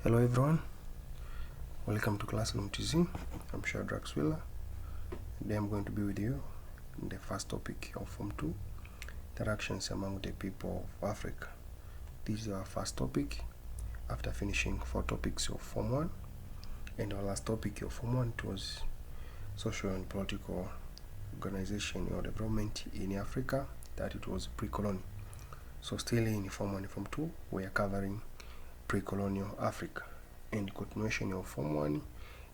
Hello everyone, welcome to Classroom TZ. I'm Shadrach Swiller. Today I'm going to be with you in the first topic of Form 2, interactions among the people of Africa. This is our first topic after finishing 4 topics of Form 1, and our last topic of Form 1 was social and political organization or development in Africa, that it was pre-colonial. So still in Form 1 and Form 2, we are covering pre-colonial Africa. In continuation of Form 1,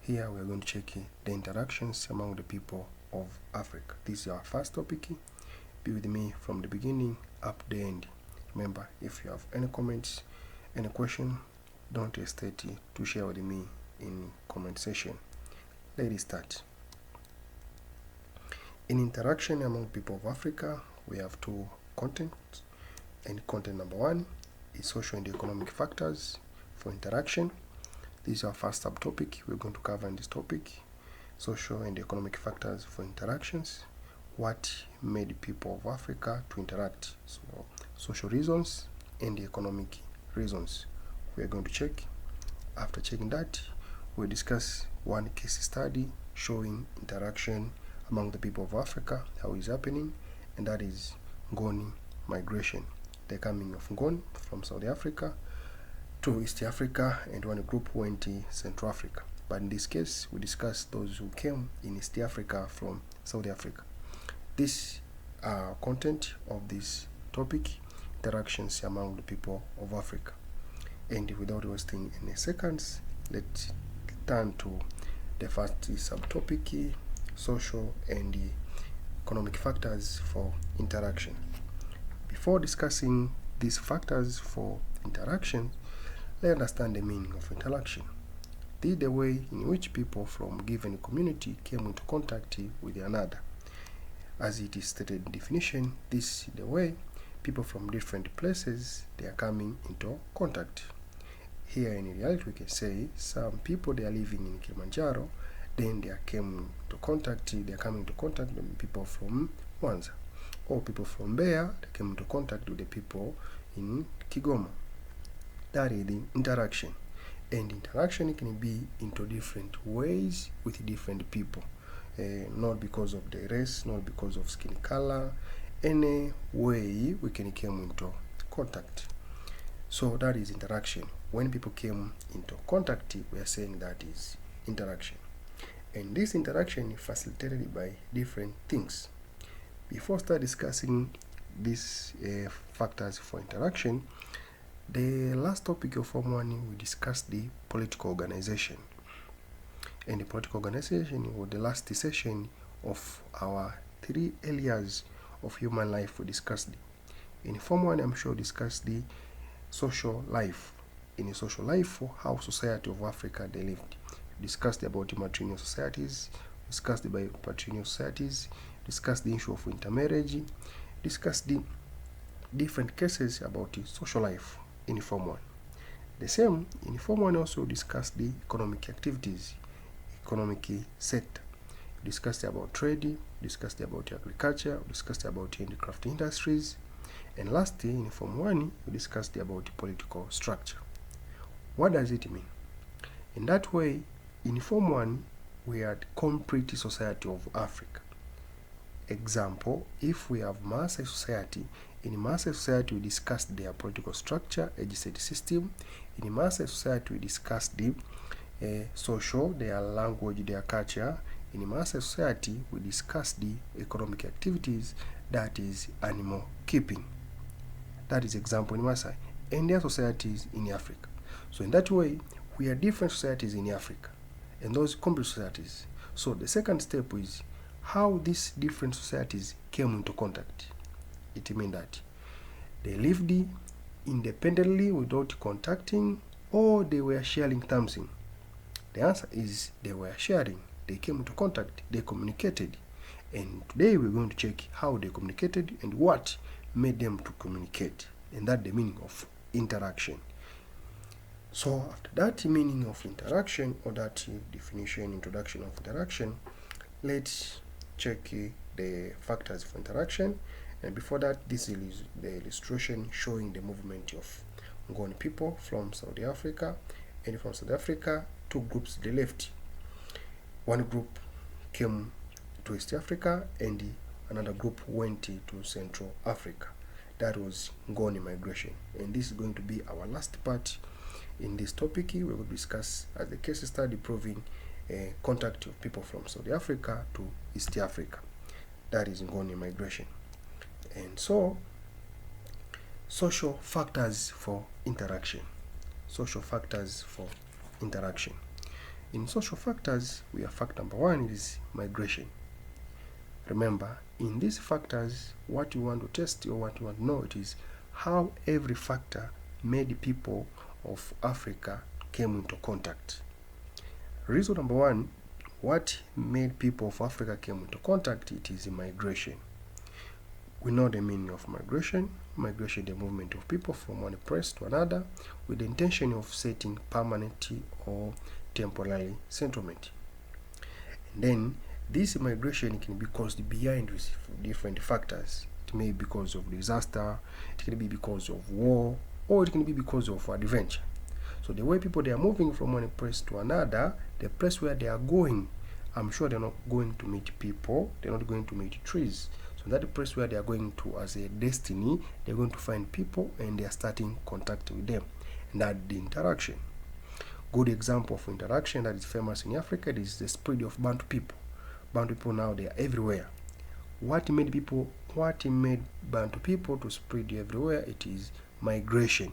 here we are going to check the interactions among the people of Africa. This is our first topic. Be with me from the beginning up to the end. Remember, if you have any comments, any question, don't hesitate to share with me in comment section. Let's start. In interaction among people of Africa, we have 2 contents, and content number 1 is social and economic factors for interaction. This is our first subtopic. We're going to cover in this topic social and economic factors for interactions. What made people of Africa to interact? So social reasons and the economic reasons we are going to check. After checking that, we'll discuss one case study showing interaction among the people of Africa, how it's happening, and that is Ngoni migration. The coming of Ngoni from South Africa to East Africa, and one group went to Central Africa. But in this case, we discuss those who came in East Africa from South Africa. This content of this topic, interactions among the people of Africa. And without wasting any seconds, let's turn to the first subtopic, social and economic factors for interaction. Before discussing these factors for interaction, let's understand the meaning of interaction. This is the way in which people from a given community came into contact with another. As it is stated in definition, this is the way people from different places they are coming into contact. Here in reality, we can say some people they are living in Kilimanjaro, then they are coming into contact with people from Mwanza. Or people from Mbeya, they came into contact with the people in Kigoma. That is the interaction. And interaction can be into different ways with different people. Not because of the race, not because of skin color. Any way we can come into contact. So that is interaction. When people came into contact, we are saying that is interaction. And this interaction is facilitated by different things. Before start discussing these factors for interaction, the last topic of Form 1, we discussed the political organization. And the political organization was the last session of our 3 areas of human life we discussed. In Form 1, I'm sure we discussed the social life. In a social life, how society of Africa they lived. We discussed about matrilineal societies, discussed the patrilineal societies, discussed the issue of intermarriage, discussed the different cases about the social life in Form 1. The same in Form 1 also discussed the economic activities, economic sector. We discussed about trade, discussed about agriculture, discussed about handicraft industries, and lastly in Form 1 we discussed about the political structure. What does it mean? In that way, in Form 1 we had complete society of Africa. Example, if we have Maasai society, in Maasai society we discussed their political structure, age-set system. In Maasai society we discussed the social, their language, their culture. In Maasai society we discussed the economic activities, that is animal keeping. That is example in Maasai. And their societies in Africa. So in that way, we are different societies in Africa, and those complete societies. So the second step is how these different societies came into contact. It means that they lived independently without contacting, or they were sharing something. The answer is they were sharing. They came into contact, they communicated. And today we're going to check how they communicated and what made them to communicate. And that's the meaning of interaction. So after that meaning of interaction, or that definition, introduction of interaction, let's check the factors for interaction. And before that, this is the illustration showing the movement of Ngoni people from South Africa And from South Africa, two groups they left. One group came to East Africa and another group went to Central Africa. That was Ngoni migration. And this is going to be our last part in this topic. We will discuss as a case study proving contact of people from South Africa to East Africa. That is Ngoni migration. And so, social factors for interaction. Social factors for interaction. In social factors, we have factor number one is migration. Remember, in these factors, what you want to test or what you want to know it is how every factor made people of Africa came into contact. Reason number one, what made people of Africa came into contact, it is migration. We know the meaning of migration. Migration, the movement of people from one place to another with the intention of setting permanent or temporary settlement. And then this migration can be caused behind with different factors. It may be because of disaster, it can be because of war, or it can be because of adventure. So the way people they are moving from one place to another, the place where they are going, I'm sure they're not going to meet people, they're not going to meet trees. So that place where they are going to as a destiny, they're going to find people and they are starting contact with them. And that the interaction. Good example of interaction that is famous in Africa is the spread of Bantu people. Bantu people now they are everywhere. What made Bantu people to spread everywhere? It is migration.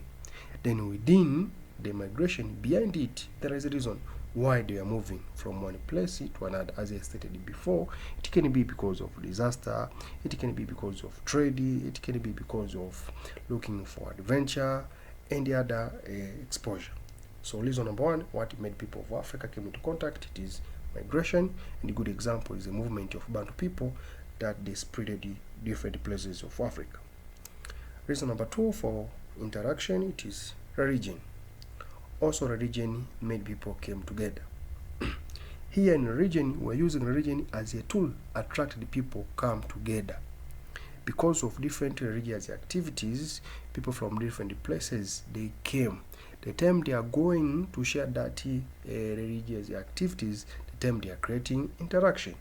Then within the migration, behind it, there is a reason why they are moving from one place to another. As I stated before, it can be because of disaster, it can be because of trade, it can be because of looking for adventure and the other exposure. So reason number one, what made people of Africa came into contact, it is migration. And a good example is the movement of Bantu people that they spread different places of Africa. Reason number two for interaction, it is religion. Also religion made people came together. Here in religion, we're using religion as a tool to attract the people come together. Because of different religious activities, people from different places, they came. The time they are going to share that religious activities, the time they are creating interaction.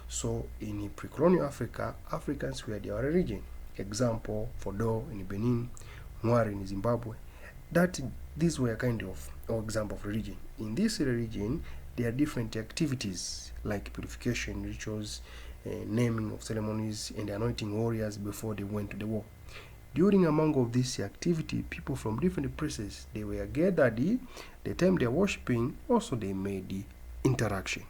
So in pre-colonial Africa, Africans were their religion. Example, Fodo in Benin, Nwari in Zimbabwe. These were kind of example of religion. In this religion, there are different activities like purification rituals, naming of ceremonies, and anointing warriors before they went to the war. During among of this activity, people from different places, they were gathered. The time they are worshiping, also they made the interaction.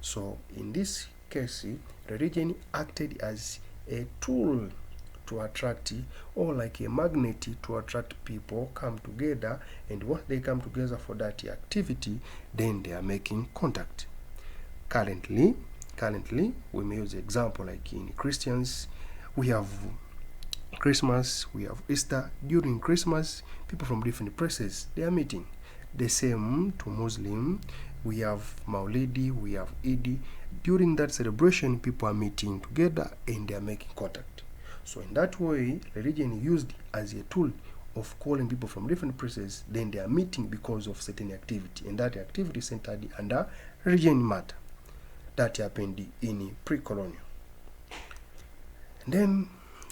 So in this case, religion acted as a tool to attract, or like a magnet to attract people come together, and once they come together for that activity, then they are making contact. Currently we may use example like in Christians, we have Christmas, we have Easter. During Christmas, people from different places they are meeting. The same to Muslim, we have Maulidi, we have Eid. During that celebration, people are meeting together and they are making contact. So in that way, religion used as a tool of calling people from different places, then they are meeting because of certain activity, and that activity centered under religion matter. That happened in pre-colonial. And then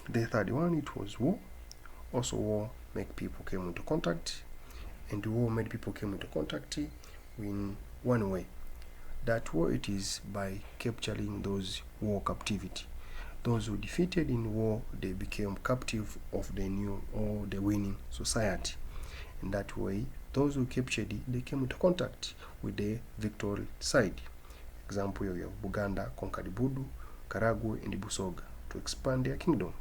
the third one, it was war. Also war made people came into contact, and the war made people came into contact in one way. That war, it is by capturing those war captivity. Those who defeated in war, they became captive of the new or the winning society. In that way, those who captured, they came into contact with the victory side. Example, you have Buganda conquered Budu, Karagwe, and Busoga to expand their kingdom.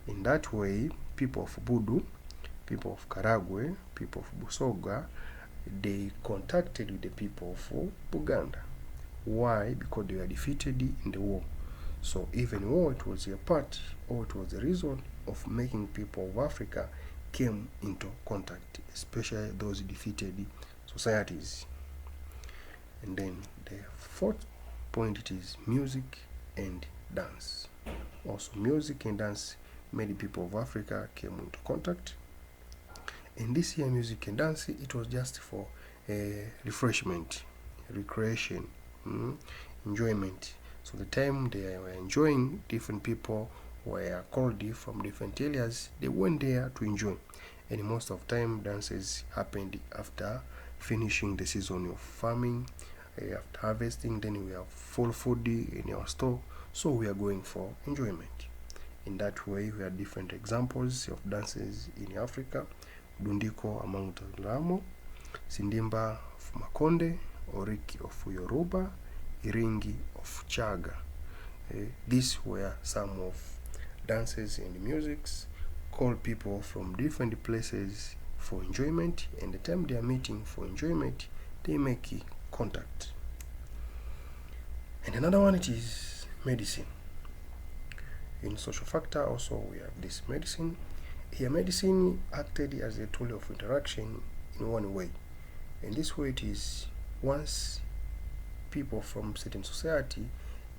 In that way, people of Budu, people of Karagwe, people of Busoga, they contacted with the people of Buganda. Why? Because they were defeated in the war. So even war, it was a part, or it was the reason of making people of Africa came into contact, especially those defeated societies. And then the fourth point, it is music and dance. Also music and dance many people of Africa came into contact. And this year music and dance, it was just for refreshment, recreation, enjoyment. So the time they were enjoying, different people were called from different areas. They went there to enjoy, and most of time dances happened after finishing the season of farming, after harvesting. Then we have full food in our store, so we are going for enjoyment. In that way, we have different examples of dances in Africa: Dundiko among the Lamo, Sindimba of Makonde, Oriki of Yoruba, Iringi of Chaga. These were some of dances and musics called people from different places for enjoyment, and the time they are meeting for enjoyment, they make contact. And another one, it is medicine. In social factor also we have this medicine. Here medicine acted as a tool of interaction in one way. And this way it is, once people from certain society,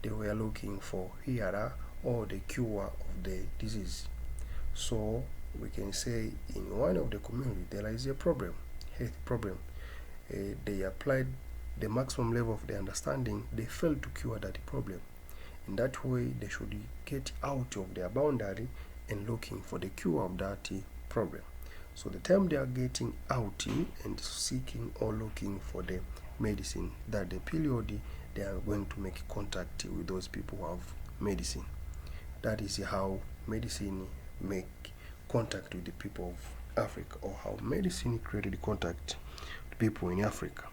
they were looking for healer or the cure of the disease. So we can say in one of the community there is a problem, health problem. They applied the maximum level of their understanding, they failed to cure that problem. In that way, they should get out of their boundary and looking for the cure of that problem. So the time they are getting out and seeking or looking for the medicine, that the period they are going to make contact with those people who have medicine. That is how medicine make contact with the people of Africa, or how medicine created contact with people in Africa.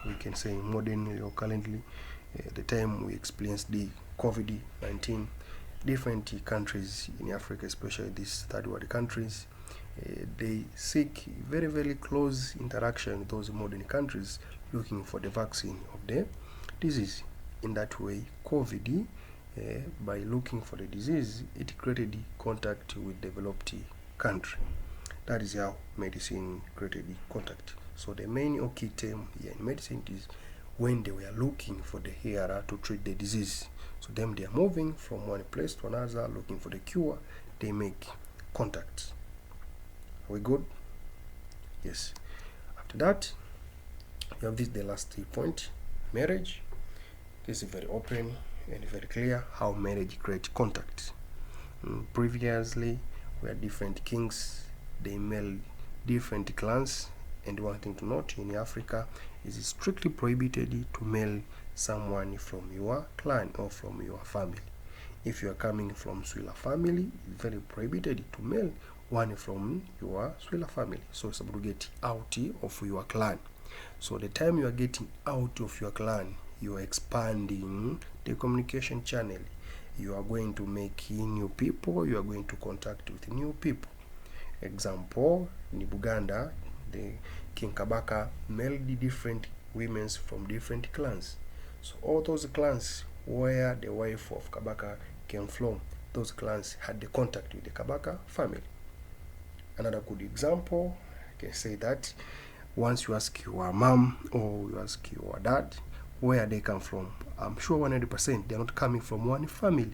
We can say modernly or currently, the time we experienced the COVID-19, different countries in Africa, especially these third world countries, they seek very, very close interaction with those modern countries looking for the vaccine of the disease. In that way, COVID, by looking for the disease, it created contact with developed country. That is how medicine created contact. So the main or key term here in medicine is when they were looking for the healer to treat the disease. So them, they are moving from one place to another looking for the cure, they make contact. Are we good? Yes. After that, you have this, the last point, marriage. This is very open and very clear how marriage creates contact. Previously, we had different kings, they married different clans. And one thing to note in Africa is it's strictly prohibited to marry someone from your clan or from your family. If you are coming from Swila family, it's very prohibited to marry one from your Swila family. So it's about to get out of your clan. So the time you are getting out of your clan, you are expanding the communication channel. You are going to make new people, you are going to contact with new people. Example, in Buganda, the King Kabaka married different women from different clans. So all those clans where the wife of Kabaka came from, those clans had the contact with the Kabaka family. Another good example, I can say that once you ask your mom or you ask your dad where they come from, I'm sure 100% they are not coming from one family.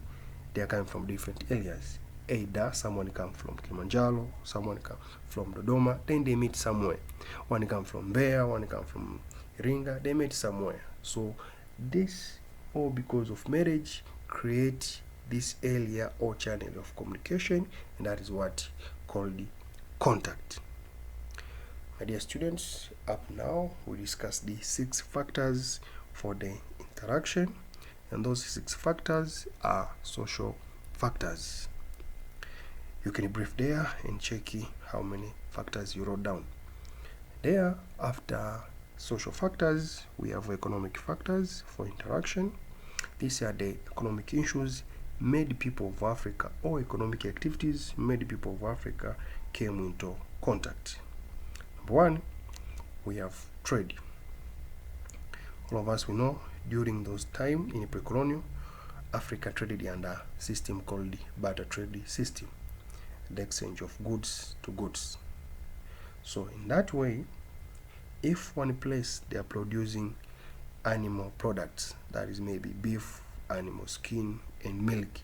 They are coming from different areas. Either someone come from Kilimanjaro, someone come from Dodoma, then they meet somewhere. One come from Mbeya, one come from Iringa, they meet somewhere. So this, all because of marriage, create this area or channel of communication, and that is what called the contact. My dear students, up now we discuss the 6 factors for the interaction, and those 6 factors are social factors. You can brief there and check how many factors you wrote down. There, after social factors, we have economic factors for interaction. These are the economic issues made people of Africa, or economic activities made people of Africa came into contact. Number 1, we have trade. All of us, we know, during those time in pre-colonial, Africa traded under a system called the barter trade system, the exchange of goods to goods. So in that way, if one place they are producing animal products, that is maybe beef, animal skin and milk,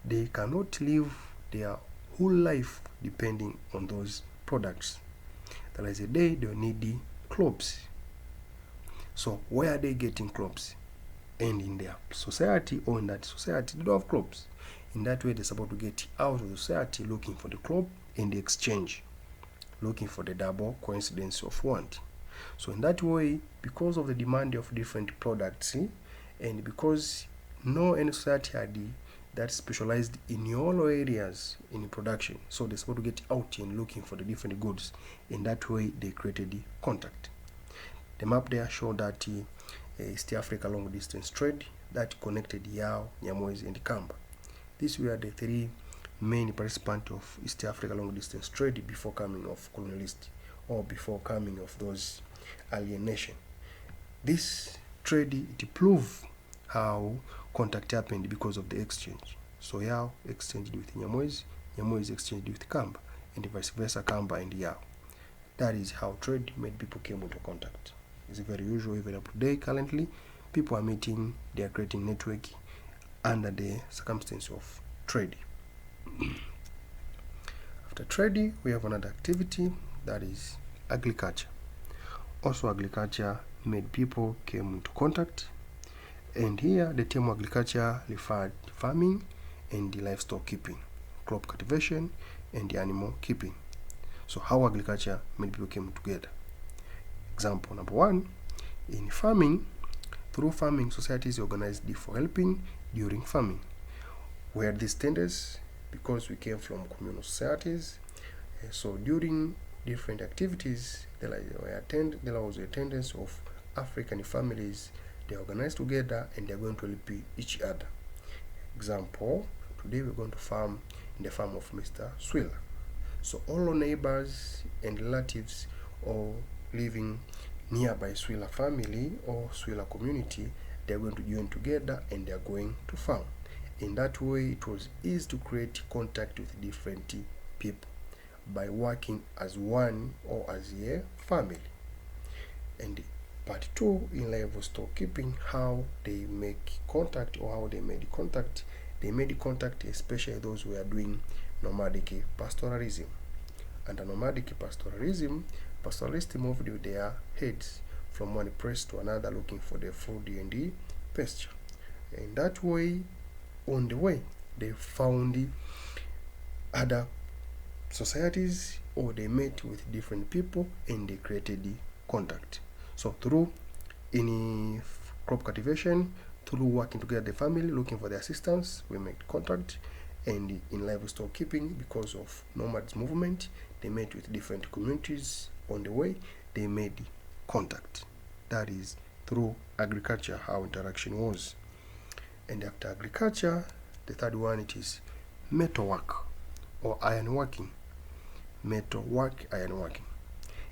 they cannot live their whole life depending on those products. There is a day they'll need the clothes, So where are they getting crops? And in their society, or in that society, they don't have crops. In that way, they're supposed to get out of the society looking for the crop and the exchange, looking for the double coincidence of want. So in that way, because of the demand of different products, and because no any society had that specialized in all areas in production, so they're supposed to get out and looking for the different goods. In that way, they created the contact. The map there showed that East Africa long distance trade that connected Yao, Nyamwezi, and Kamba. These were the three main participants of East Africa long distance trade before coming of colonialists, or before coming of those alien nation. This trade, it proved how contact happened because of the exchange. So Yao exchanged with Nyamwezi, Nyamwezi exchanged with Kamba, and vice versa, Kamba and Yao. That is how trade made people came into contact. It's very usual even up today. Currently, people are meeting, they are creating network under the circumstance of trade. After trade, we have another activity, that is agriculture. Also, agriculture made people came into contact, and here the term agriculture referred to farming and the livestock keeping, crop cultivation and the animal keeping. So how agriculture made people came together. Example number one, in farming, through farming, societies organized for helping during farming. We had these tenders because we came from communal societies. So during different activities, there was a attendance of African families. They organize together and they are going to help each other. Example, today we're going to farm in the farm of Mr. Swiller. So all our neighbors and relatives or living nearby Swiller family or Swiller community, they are going to join together and they are going to farm. In that way, it was easy to create contact with different people by working as one or as a family. And part two, in livestock keeping, how they make contact or how they made contact. They made contact, especially those who are doing nomadic pastoralism. Under nomadic pastoralism, pastoralists moved with their heads from one place to another looking for the food and the pasture. In that way, on the way, they found other societies or they met with different people and they created the contact. So through any crop cultivation, through working together the family, looking for the assistance, we made contact. And in livestock keeping, because of nomads movement, they met with different communities on the way, they made contact. That is through agriculture, how interaction was. And after agriculture, the third one, it is metalwork or ironworking. Metalwork, ironworking.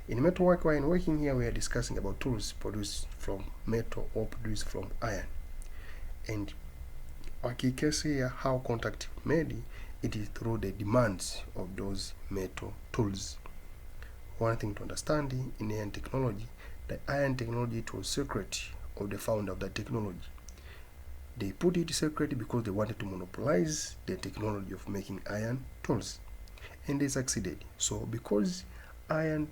In metalwork or ironworking, here we are discussing about tools produced from metal or produced from iron. And our key case here, how contact made, it is through the demands of those metal tools. One thing to understand in iron technology, the iron technology, it was secret of the founder of that technology. They put it secret because they wanted to monopolize the technology of making iron tools, and they succeeded. So because iron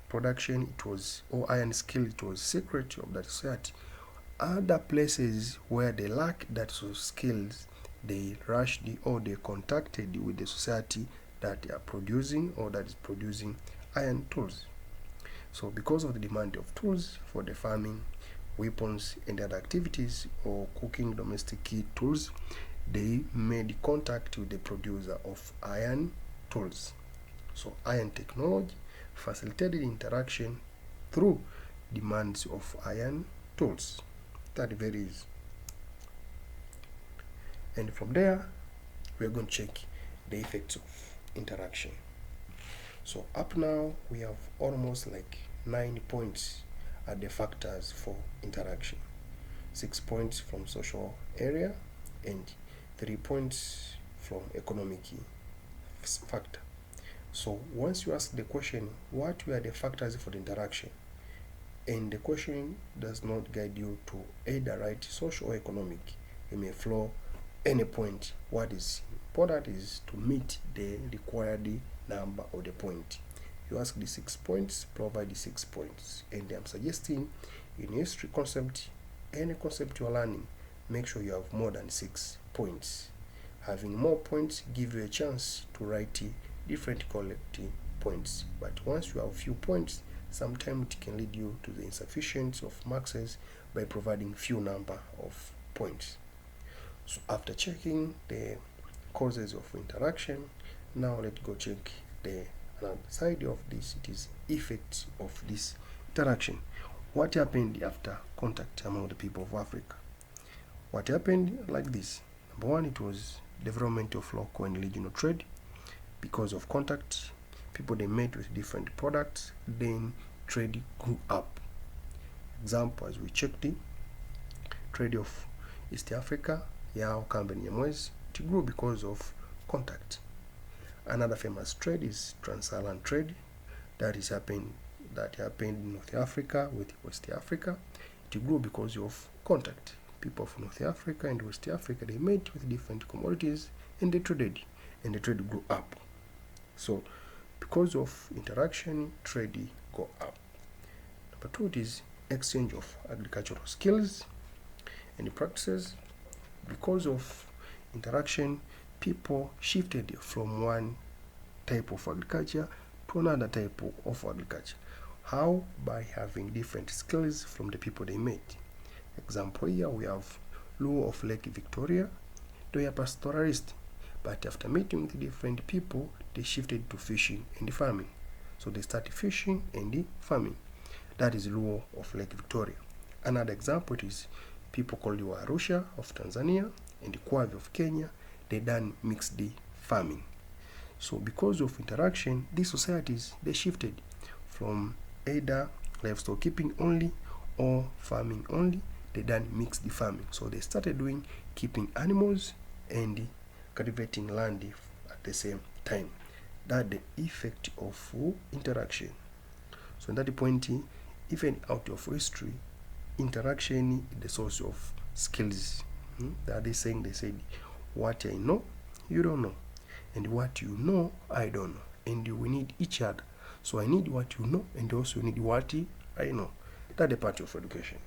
production, it was, or iron skill, it was secret of that society, other places where they lack that skills, they rushed or they contacted with the society that they are producing or that is producing iron tools. So because of the demand of tools for the farming, weapons and other activities, or cooking domestic key tools, they made contact with the producer of iron tools. So iron technology facilitated interaction through demands of iron tools. That varies. And from there, we're going to check the effects of interaction. So up now, we have almost like 9 points are the factors for interaction. 6 points from social area and 3 points from economic factor. So once you ask the question, what were the factors for the interaction? And the question does not guide you to either right social or economic, you may flow any point. What is important is to meet the required number of the point. You ask the 6 points, provide the 6 points. And I'm suggesting in history concept, any concept you are learning, make sure you have more than 6 points. Having more points give you a chance to write different quality points. But once you have few points, sometimes it can lead you to the insufficiency of marks by providing few number of points. So after checking the causes of interaction, now let's go check the another side of this. It is effects of this interaction. What happened after contact among the people of Africa? What happened like this? Number one, it was development of local and regional trade. Because of contact, people they met with different products, then trade grew up. Example, as we checked the trade of East Africa, Yao, Kamba, Nyamwezi, it grew because of contact. Another famous trade is Trans-Saharan trade that happened in North Africa with West Africa. It grew because of contact. People from North Africa and West Africa, they met with different commodities and they traded, and the trade grew up. So because of interaction, trade go up. Number two, it is exchange of agricultural skills and practices. Because of interaction, people shifted from one type of agriculture to another type of agriculture. How? By having different skills from the people they met. Example here, we have Luo of Lake Victoria. They are pastoralists, but after meeting with different people, they shifted to fishing and farming. So they started fishing and farming. That is Luo of Lake Victoria. Another example is people called Arusha of Tanzania and Kwavi of Kenya. They done mixed farming. So because of interaction, these societies, they shifted from either livestock keeping only or farming only. They done mixed farming. So they started doing keeping animals and cultivating land at the same time. That's the effect of interaction. So in that point, even out of history, interaction is the source of skills. That is saying, they said, what I know, you don't know. And what you know, I don't know. And we need each other. So I need what you know, and also you need what I know. That's the part of education.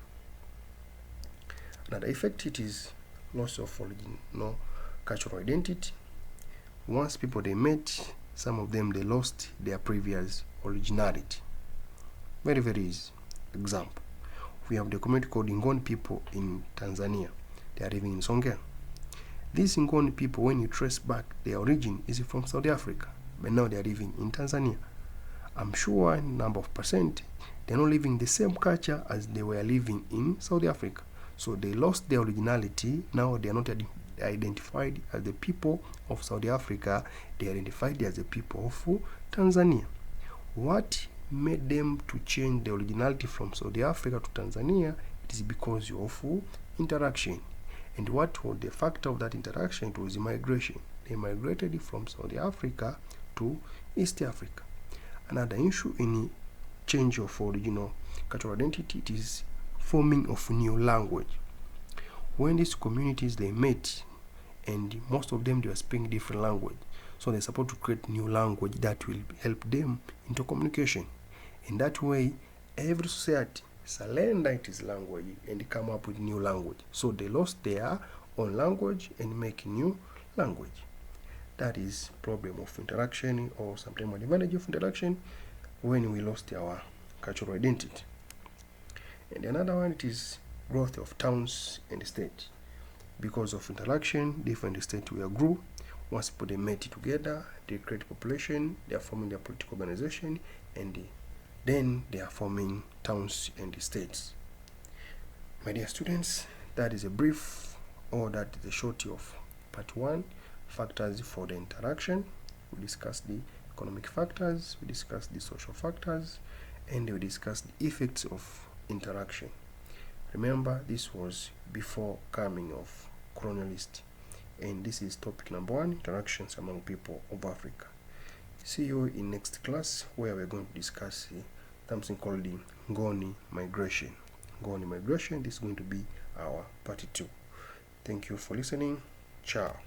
Another effect, it is loss of original cultural identity. Once people they met, some of them they lost their previous originality. Very, very easy. Example, we have the community called Ngoni people in Tanzania. They are living in Songea. These Ngoni people, when you trace back, their origin is from South Africa, but now they are living in Tanzania. I'm sure a number of percent, they're not living the same culture as they were living in South Africa. So they lost their originality. Now they are not identified as the people of South Africa. They are identified as the people of Tanzania. What made them to change the originality from South Africa to Tanzania? It is because of interaction. And what was the factor of that interaction? It was migration. They migrated from South Africa to East Africa. Another issue in change of original cultural identity, it is forming of new language. When these communities they met, and most of them they were speaking different language, so they're supposed to create new language that will help them into communication. In that way, every society surrender its language and come up with new language. So they lost their own language and make new language. That is problem of interaction, or sometimes advantage of interaction, when we lost our cultural identity. And another one, it is growth of towns and states. Because of interaction, different states will grow. Once people they met together, they create population, they are forming their political organization, and then they are forming towns and states. My dear students, that is a brief, or that is a short of part 1, factors for the interaction. We discussed the economic factors, we discussed the social factors, and we discussed the effects of interaction. Remember, this was before coming of colonialist, and this is topic number 1, interactions among people of Africa. See you in next class, where we're going to discuss something called the Ngoni migration. Ngoni migration, this is going to be our part 2. Thank you for listening. Ciao.